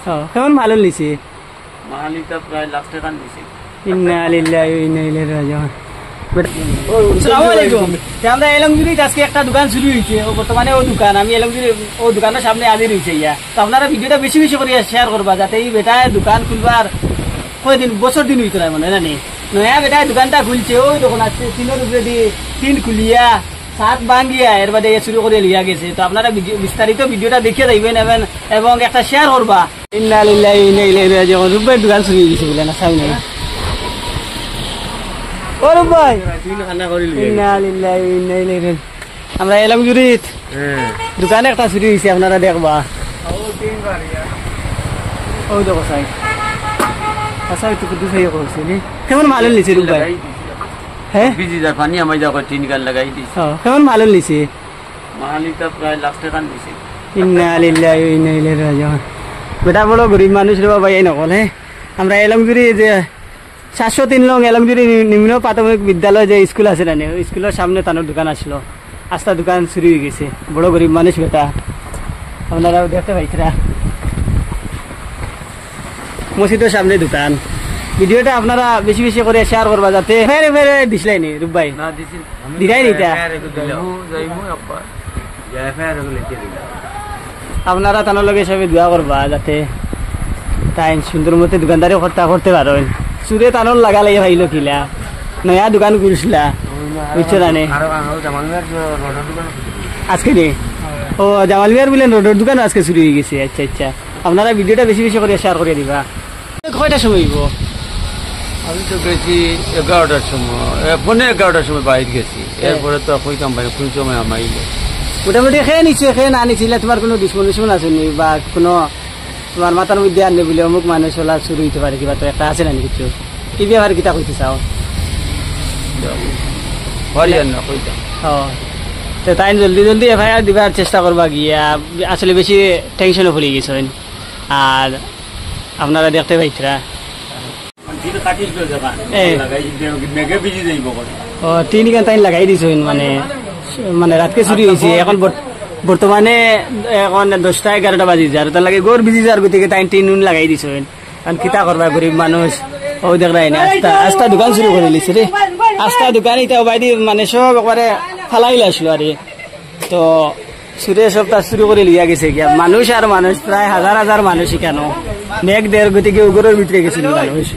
কেমন ভালো নিছে মালিকা প্রায় লাখ টাকা নিছে। ইন্না লিল্লাহি ওয়া ইন্না ইলাইহি রাজিউন। আসসালামু আলাইকুম। আমরা এলমগিরিতে আজকে একটা দোকান শুরু হয়েছে, বর্তমানে ও দোকান আমি এলমগিরি ও দোকানের সামনে হাজির হয়েছে ইয়া। তো আপনারা ভিডিওটা বেশি বেশি করে শেয়ার করবা, যাতে এই বেটায় দোকান খুলবার কয়দিন বছর দিন হইতো না মনে জানি নয়া বেটায় দোকানটা খুলছে। ওই দোকান আছে তিনের উপরে দিয়ে টিন খুলিয়া ছাদ ভাঙিয়া এর বাদে শুরু করে লিয়া গেছে। তো আপনারা বিস্তারিত ভিডিওটা দেখে যাইবেন এবং একটা শেয়ার করবা। ইন্না লিল্লাহি ওয়া ইন্না ইলাইহি রাজিউন। রূপের দোকান শুরু হয়ে গেছে বলে না সামনে। ওরে ভাই ইন্না লিল্লাহি ওয়া ইন্না ইলাইহি রাজিউন। আমরা এলমগিরিত দোকান একটা শুরু হয়েছে, আপনারা দেখবা। ওই দেখো সাই আচ্ছা একটু দুসাই করছে নি। কেমন ভালো নিছে রূপ ভাই? হ্যাঁ বিজি যা পানি আমি যা টিন গাল লাগাই দিছি। কেমন ভালো নিছে? মালিকা প্রায় লাখ টাকা নিছে। ইন্না লিল্লাহি ওয়া ইন্না ইলাইহি রাজিউন। বেটা বড় গরিব মানুষ রে বাবা, এই নকল। হ্যাঁ আমরা এলমগিরি যে 703 নং এলমগিরি নিম্ন প্রাথমিক বিদ্যালয় যে স্কুল আছে না, স্কুলের সামনে তানোর দোকান আসলো, আস্তা দোকান শুরু হয়ে গেছে। বড় গরিব মানুষ বেটা, আপনারাও দেখতে পাইছিরা। মসজিদের সামনে দোকান। ভিডিওটা আপনারা বেশি বেশি করে শেয়ার করবা, যাতে ফেরে ফেরে দিছিলাই নি রূপ ভাই না দিছি দিলাই নি তা আপনারা তানোর লগে সবাই দোয়া করবা, যাতে তাই সুন্দর মতো দোকানদারি করতে পারেন। চুরে তানোর লাগালে ভাইলো কিলা নয়া দোকান করছিলা বুঝছো না আজকে নি। ও জামাল মিয়ার বললেন রোডের দোকান আজকে শুরু হয়ে গেছে। আচ্ছা আচ্ছা, আপনারা ভিডিওটা বেশি বেশি করে শেয়ার করে দিবা। কয়টার সময় হইব? আমি তো গেছি 11টার সময়, 11:30টার সময় বাইরে গেছি। এরপরে তো কইতাম ভাই কোন সময় আমাইলে মোটামুটি খেয়ে নিচ্ছে, খেয়ে না নিছিলে তোমার কোনো দুশ্মন আসেনি বা কোনো তোমার মাথার মধ্যে আনবে বলে অমুক মানুষ ওলা শুরু হইতে পারে কিবা, তো একটা আছে না কিছু কি ব্যাপারে কিতা কইতে চাও? কইতাম তো তাই জলদি জলদি এফআইআর দিবার চেষ্টা করবা গিয়া। আসলে বেশি টেনশনে পড়ে গেছেন আর আপনারা দেখতে পাইতরা। তিন গান তাই লাগাই দিছেন, মানে রাতকে চুরি হয়েছে। এখন বর্তমানে এখন 10টা-11টা বাজি যায়, তার লাগে গোর বিজি যার গতিকে তাই টিন লাগাই দিছেন। কারণ কিতা করবা গরিব মানুষ। ও দেখ রাই না আস্তা দোকান শুরু করে দিছে রে। আস্তা দোকান এটা বাইদি মানে সব একবারে ফালাই আসলো আরে। তো সুরে সপ্তাহ শুরু করে লিয়া গেছে গিয়া। মানুষ আর মানুষ প্রায় হাজার হাজার মানুষই কেন মেঘ দেড় গতিকে উগরের ভিতরে গেছিল মানুষ।